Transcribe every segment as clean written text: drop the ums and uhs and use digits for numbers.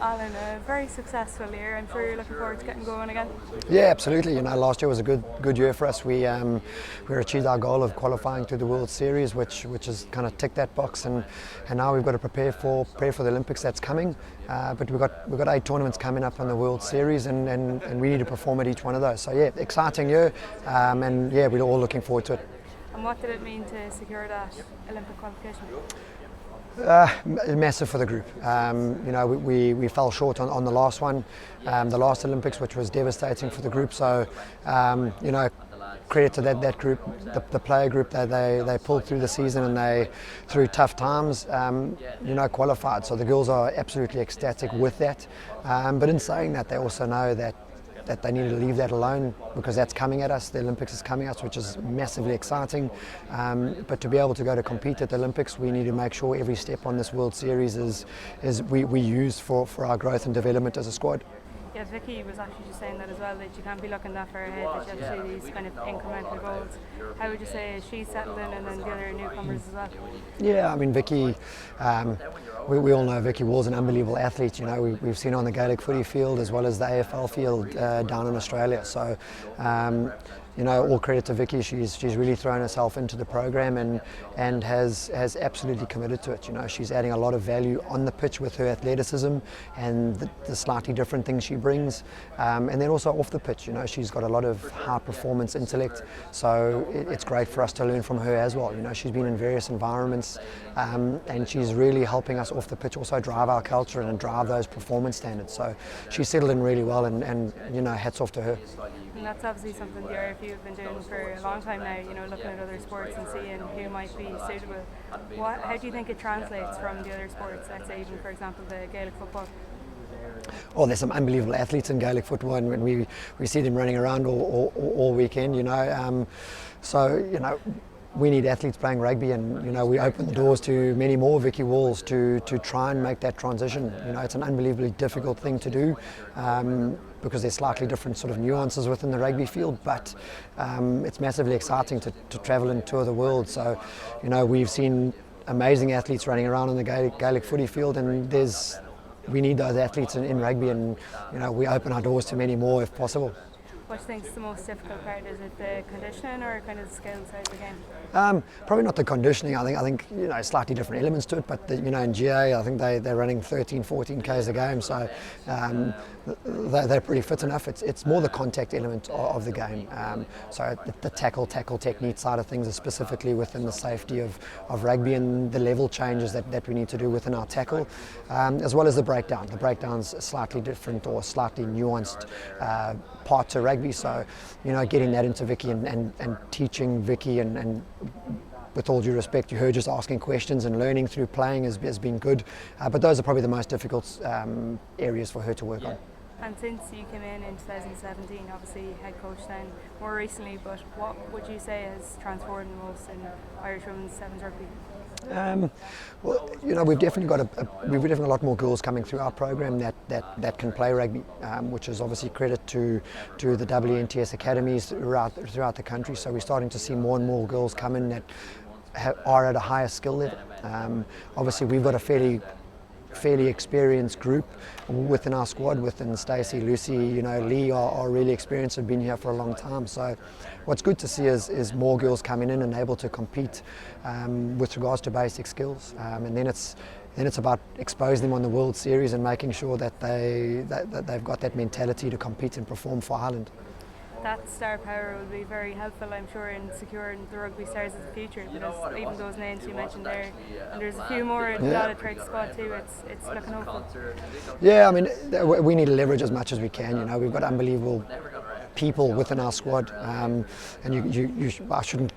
Alan, a very successful year. I'm sure you're looking forward to getting going again. Yeah, absolutely. Last year was a good year for us. We achieved our goal of qualifying to the World Series, which has kind of ticked that box, and now we've got to prepare for the Olympics that's coming. But we've got 8 tournaments coming up on the World Series, and we need to perform at each one of those. So yeah, exciting year, and yeah, we're all looking forward to it. And what did it mean to secure that Olympic qualification? Massive for the group. We fell short on the last one, the last Olympics, which was devastating for the group. So, credit to that group, the player group. They pulled through the season, and they, through tough times, qualified. So the girls are absolutely ecstatic with that. But in saying that, they also know that they need to leave that alone, because that's coming at us. The Olympics is coming at us, which is massively exciting. But to be able to go to compete at the Olympics, we need to make sure every step on this World Series is we use for our growth and development as a squad. Yeah, Vikki was actually just saying that as well, that you can't be looking that far ahead, that you have to do these kind of incremental goals. How would you say she's settled in, and then the other newcomers as well? Yeah, I mean, Vikki, we all know Vikki was an unbelievable athlete. We've seen her on the Gaelic footy field as well as the AFL field down in Australia. So, all credit to Vikki. She's really thrown herself into the program and has absolutely committed to it. She's adding a lot of value on the pitch with her athleticism and the slightly different things she brings, and then also off the pitch. She's got a lot of high performance intellect, so it's great for us to learn from her as well. She's been in various environments, and she's really helping us off the pitch also drive our culture and drive those performance standards. So she's settled in really well, and hats off to her. And that's obviously something the RFU have been doing for a long time now, looking at other sports and seeing who might be suitable. How do you think it translates from the other sports, let's say even for example the Gaelic football? Oh, there's some unbelievable athletes in Gaelic football, and we see them running around all weekend, we need athletes playing rugby, and we open the doors to many more Vikki Walls to try and make that transition. It's an unbelievably difficult thing to do, because there's slightly different sort of nuances within the rugby field, but it's massively exciting to travel and tour the world. So, we've seen amazing athletes running around in the Gaelic footy field, and we need those athletes in rugby, and we open our doors to many more if possible. What do you think is the most difficult part? Is it the conditioning or kind of the skill side of the game? Probably not the conditioning. I think slightly different elements to it, but in GA I think they're running 13-14 k's a game, so they're pretty fit enough. It's more the contact element of the game. So the tackle technique side of things is specifically within the safety of rugby, and the level changes that we need to do within our tackle, as well as the breakdown. The breakdown's a slightly different or slightly nuanced part to rugby. So, getting that into Vikki and teaching Vikki, and with all due respect, her just asking questions and learning through playing has been good. But those are probably the most difficult areas for her to work on. And since you came in 2017, obviously head coach then more recently, but what would you say has transformed the most in Irish women's sevens rugby? We've definitely got a lot more girls coming through our program that can play rugby, which is obviously credit to the WNTS academies throughout the country. So we're starting to see more and more girls come in that are at a higher skill level. Obviously, we've got a fairly experienced group within our squad, within Stacey, Lucy, Lee are really experienced, have been here for a long time. So what's good to see is more girls coming in and able to compete with regards to basic skills, and then it's about exposing them on the World Series and making sure that they've got that mentality to compete and perform for Ireland. That star power will be very helpful, I'm sure, in securing the rugby stars of the future, because even those names you mentioned there, and there's a few more dotted throughout the squad too, it's looking hopeful. Yeah, I mean, we need to leverage as much as we can. We've got unbelievable people within our squad, and I shouldn't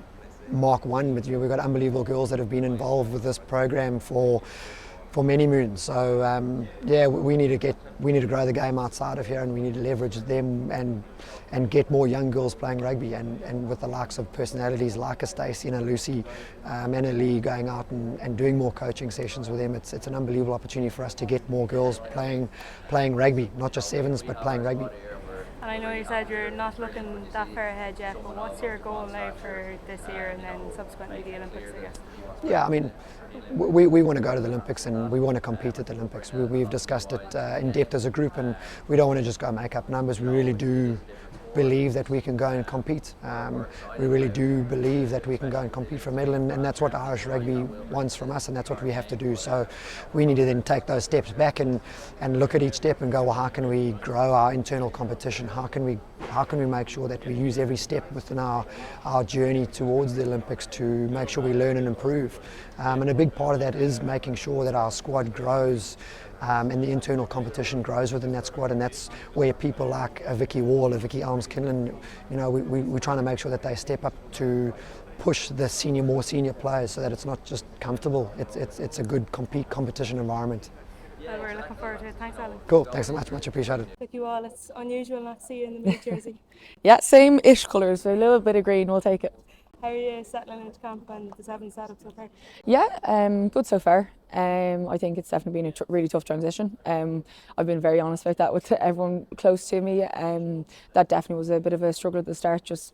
mark one, but we've got unbelievable girls that have been involved with this program for many moons. So we need to grow the game outside of here, and we need to leverage them and get more young girls playing rugby, and with the likes of personalities like a Stacey and a Lucy and a Lee going out and doing more coaching sessions with them. It's an unbelievable opportunity for us to get more girls playing rugby, not just sevens but playing rugby. And I know you said you're not looking that far ahead yet, but what's your goal now for this year and then subsequently the Olympics, I guess? Yeah, I mean, we want to go to the Olympics and we want to compete at the Olympics. We've discussed it in depth as a group, and we don't want to just go make up numbers. We really do believe that we can go and compete. We really do believe that we can go and compete for a medal, and that's what Irish rugby wants from us, and that's what we have to do. So we need to then take those steps back and look at each step and go, well, how can we grow our internal competition? How can we make sure that we use every step within our journey towards the Olympics to make sure we learn and improve? And a big part of that is making sure that our squad grows and the internal competition grows within that squad, and that's where people like a Vikki Wall, a Vikki Kinlan, we're trying to make sure that they step up to push the more senior players so that it's not just comfortable, it's a good competition environment. Well, we're looking forward to it. Thanks, Alan. Cool, thanks so much appreciated. Vikki Wall, it's unusual not to see you in the blue jersey. Yeah, same-ish colours, a little bit of green, we'll take it. How are you settling into camp and the 7 setup so far? Yeah, good so far. I think it's definitely been a really tough transition. I've been very honest about that with everyone close to me. That definitely was a bit of a struggle at the start, just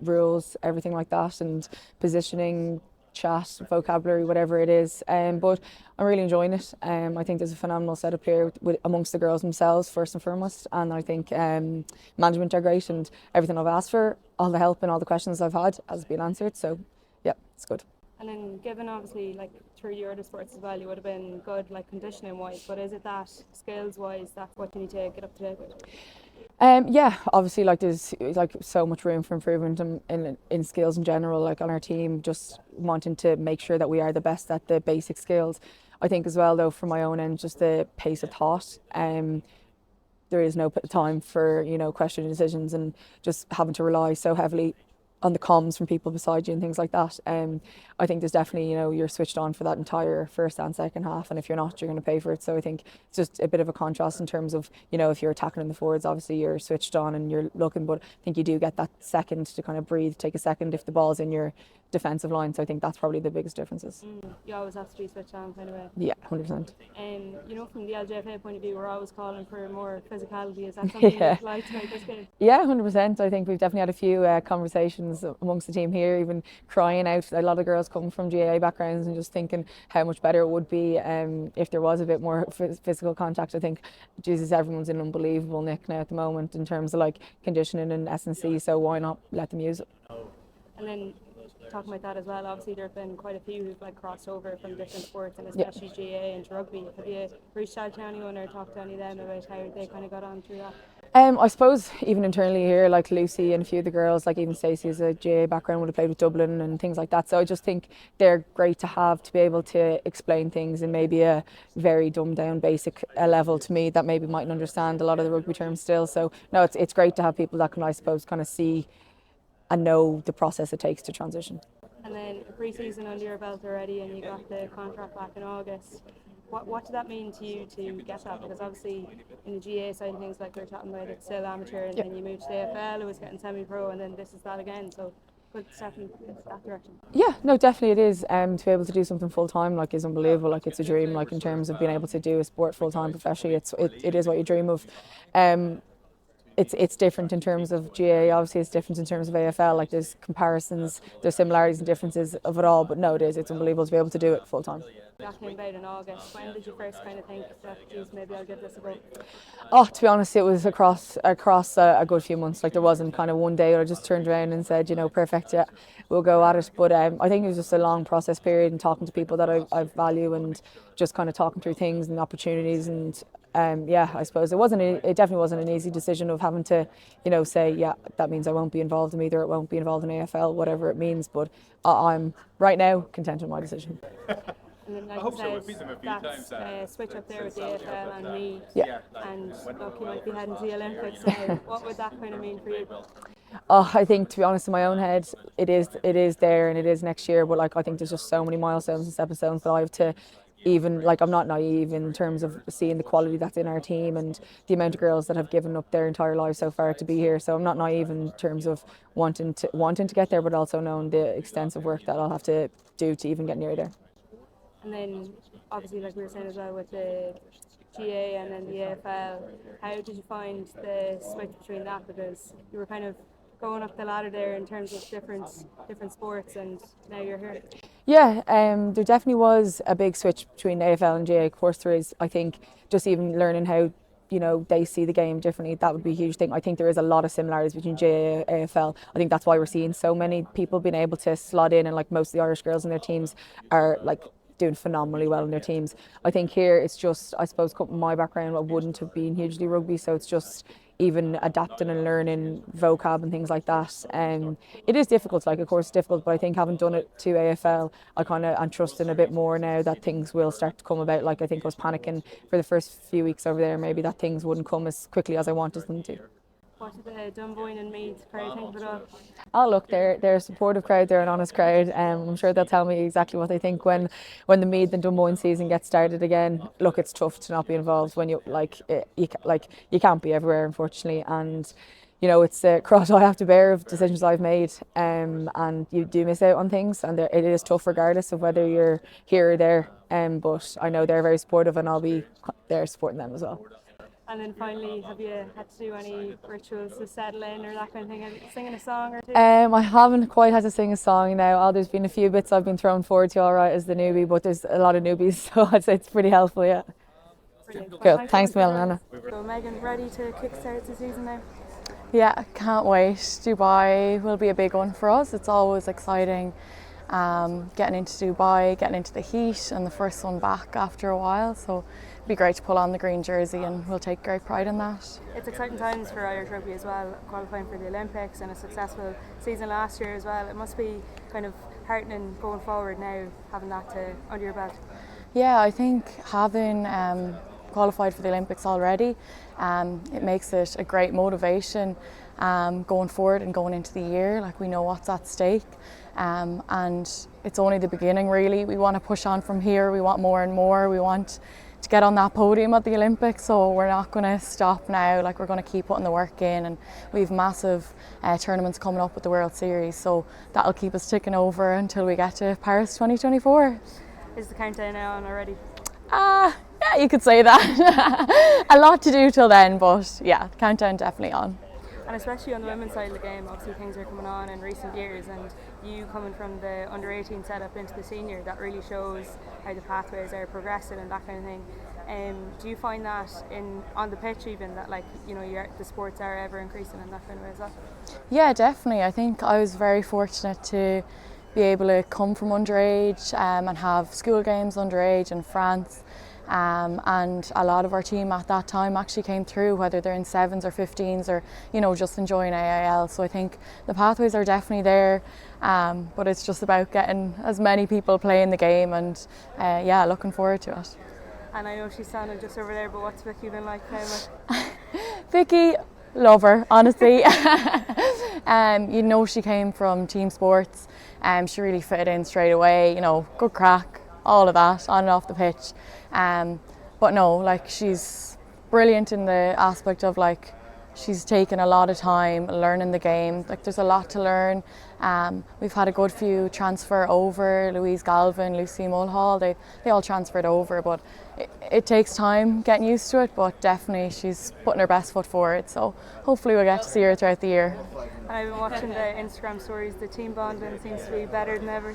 rules, everything like that, and positioning, chat, vocabulary, whatever it is. But I'm really enjoying it. I think there's a phenomenal setup here amongst the girls themselves, first and foremost. And I think management are great, and everything I've asked for, all the help and all the questions I've had has been answered. So yeah, it's good. And then given obviously like through your other sports as well, you would have been good like conditioning wise, but is it that skills wise that's what you need to get up to date with? Yeah, obviously like there's like so much room for improvement in skills in general, like on our team, just wanting to make sure that we are the best at the basic skills. I think as well though, from my own end, just the pace of thought. There is no time for questioning decisions and just having to rely so heavily on the comms from people beside you and things like that. I think there's definitely, you're switched on for that entire first and second half, and if you're not, you're going to pay for it. So I think it's just a bit of a contrast in terms of, if you're attacking in the forwards, obviously you're switched on and you're looking, but I think you do get that second to kind of breathe, take a second if the ball's in your defensive line. So I think that's probably the biggest differences. You always have to be switched on kind of way. Yeah, 100%. From the LJFA point of view, we're always calling for more physicality. Is that something you'd like to make this game? Yeah, 100%. I think we've definitely had a few conversations amongst the team here, even crying out. A lot of girls come from GAA backgrounds and just thinking how much better it would be if there was a bit more physical contact. I think, Jesus, everyone's in unbelievable nick now at the moment in terms of like conditioning and S&C, so why not let them use it? And then talking about that as well, obviously there have been quite a few who've like crossed over from different sports and especially GAA into rugby. Have you reached out to anyone or talked to any of them about how they kind of got on through that? I suppose even internally here, like Lucy and a few of the girls, like even Stacey has a GAA background, would have played with Dublin and things like that. So I just think they're great to have to be able to explain things in maybe a very dumbed down basic level to me that maybe mightn't understand a lot of the rugby terms still. So no, it's great to have people that can, I suppose, kind of see and know the process it takes to transition. And then pre-season under your belt already and you got the contract back in August. What did that mean to you to get that? Because obviously in the GA side of things, like we were chatting about, it's still amateur, and then you moved to the AFL, it was getting semi-pro, and then this is that again. So good step in that direction. Yeah, no, definitely it is. To be able to do something full time like is unbelievable. Like it's a dream. Like in terms of being able to do a sport full time professionally, it is what you dream of. It's different in terms of GA, obviously it's different in terms of AFL, like there's comparisons, there's similarities and differences of it all, but no, it's unbelievable to be able to do it full time. That came about in August. When did you first kind of think that, geez, maybe I'll give this a go? Oh, to be honest, it was across a good few months. Like there wasn't kind of one day where I just turned around and said, perfect, yeah, we'll go at it. But I think it was just a long process period and talking to people that I value and just kind of talking through things and opportunities and I suppose it definitely wasn't an easy decision of having to, say, yeah, that means I won't be involved in either, it won't be involved in AFL, whatever it means. But I'm right now content with my decision. And then, like I said, that's switch up there with the AFL and me. Yeah. And look, you might be heading to the Olympics. What would that kind of mean for you? Oh, I think, to be honest, in my own head, it is there and it is next year. But like I think there's just so many milestones and stepping stones that I have to. Even like I'm not naive in terms of seeing the quality that's in our team and the amount of girls that have given up their entire lives so far to be here. So I'm not naive in terms of wanting to get there, but also knowing the extensive work that I'll have to do to even get near there. And then obviously, like we were saying as well, with the GA and then the AFL. How did you find the switch between that? Because you were kind of going up the ladder there in terms of different sports, and now you're here. Yeah, there definitely was a big switch between AFL and GA. Of course there is. I think just even learning how they see the game differently, that would be a huge thing. I think there is a lot of similarities between GA and AFL. I think that's why we're seeing so many people being able to slot in, and like most of the Irish girls in their teams are like doing phenomenally well in their teams. I think here it's just, I suppose, my background, I wouldn't have been hugely rugby, so it's just even adapting and learning vocab and things like that. It is difficult, like of course it's difficult, but I think having done it to AFL, I kind of am trusting a bit more now that things will start to come about. Like I think I was panicking for the first few weeks over there, maybe that things wouldn't come as quickly as I wanted them to. What did the Dunboyne and Meath crowd think of it all? Oh look, they're a supportive crowd, they're an honest crowd. I'm sure they'll tell me exactly what they think when the Meath and Dunboyne season gets started again. Look, it's tough to not be involved when you can't be everywhere, unfortunately, and it's a cross I have to bear of decisions I've made, and you do miss out on things, and it is tough regardless of whether you're here or there. But I know they're very supportive, and I'll be there supporting them as well. And then finally, have you had to do any rituals to settle in or that kind of thing? Have you singing a song or two? I haven't quite had to sing a song now. There's been a few bits I've been thrown forward to, all right, as the newbie, but there's a lot of newbies, so I'd say it's pretty helpful, yeah. Brilliant. Cool. Thanks, Alanna. So Megan, ready to kickstart the season now? Yeah, can't wait. Dubai will be a big one for us. It's always exciting getting into Dubai, getting into the heat, and the first one back after a while. So it'd be great to pull on the green jersey, and we'll take great pride in that. It's exciting times for Irish rugby as well, qualifying for the Olympics and a successful season last year as well. It must be kind of heartening going forward now, having that under your belt. Yeah, I think having qualified for the Olympics already, it makes it a great motivation going forward and going into the year. Like, we know what's at stake, and it's only the beginning really. We want to push on from here. We want more and more. We want to get on that podium at the Olympics, so we're not going to stop now. Like, we're going to keep putting the work in, and we have massive tournaments coming up with the World Series, so that'll keep us ticking over until we get to Paris 2024. Is the countdown now on already? Yeah, you could say that. A lot to do till then, but yeah, countdown definitely on. And especially on the women's side of the game, obviously things are coming on in recent years, and you coming from the under-18 setup into the senior, that really shows how the pathways are progressing and that kind of thing. Do you find that on the pitch even, that the sports are ever increasing in that kind of way as well? Yeah, definitely. I think I was very fortunate to be able to come from underage and have school games underage in France. And a lot of our team at that time actually came through, whether they're in 7s or 15s or just enjoying AIL. So I think the pathways are definitely there, but it's just about getting as many people playing the game, and looking forward to it. And I know she's standing just over there, but what's Vikki been like playing? Vikki, love her, honestly. She came from team sports, she really fitted in straight away, good crack, all of that, on and off the pitch. But no, she's brilliant in the aspect of she's taken a lot of time learning the game. There's a lot to learn. We've had a good few transfer over. Louise Galvin, Lucy Mulhall, they all transferred over, but it takes time getting used to it, but definitely she's putting her best foot forward, so hopefully we'll get to see her throughout the year. And I've been watching the Instagram stories, the team bonding seems to be better than ever.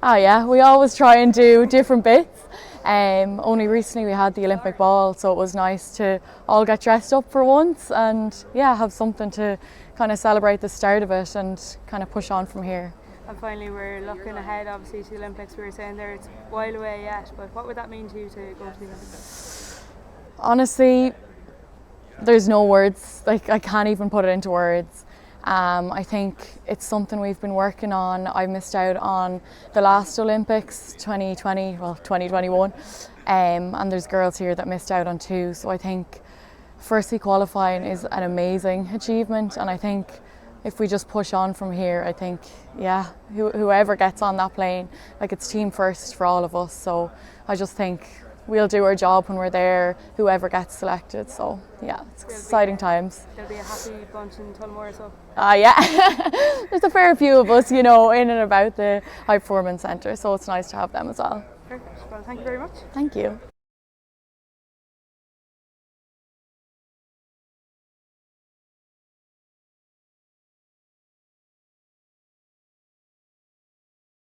Oh yeah, we always try and do different bits. Only recently we had the Olympic ball, so it was nice to all get dressed up for once and have something to kind of celebrate the start of it and kind of push on from here. And finally, we're looking ahead obviously to the Olympics. We were saying there it's a while away yet, but what would that mean to you to go to the Olympics? Honestly, there's no words. I can't even put it into words. I think it's something we've been working on. I missed out on the last Olympics, 2021, and there's girls here that missed out on too. So I think firstly qualifying is an amazing achievement, and I think if we just push on from here, I think whoever gets on that plane, it's team first for all of us. So I just think we'll do our job when we're there, whoever gets selected. So it's exciting times. There'll be a happy bunch in Tullamore, so. There's a fair few of us, in and about the High Performance Centre, so it's nice to have them as well. Perfect. Well, thank you very much. Thank you.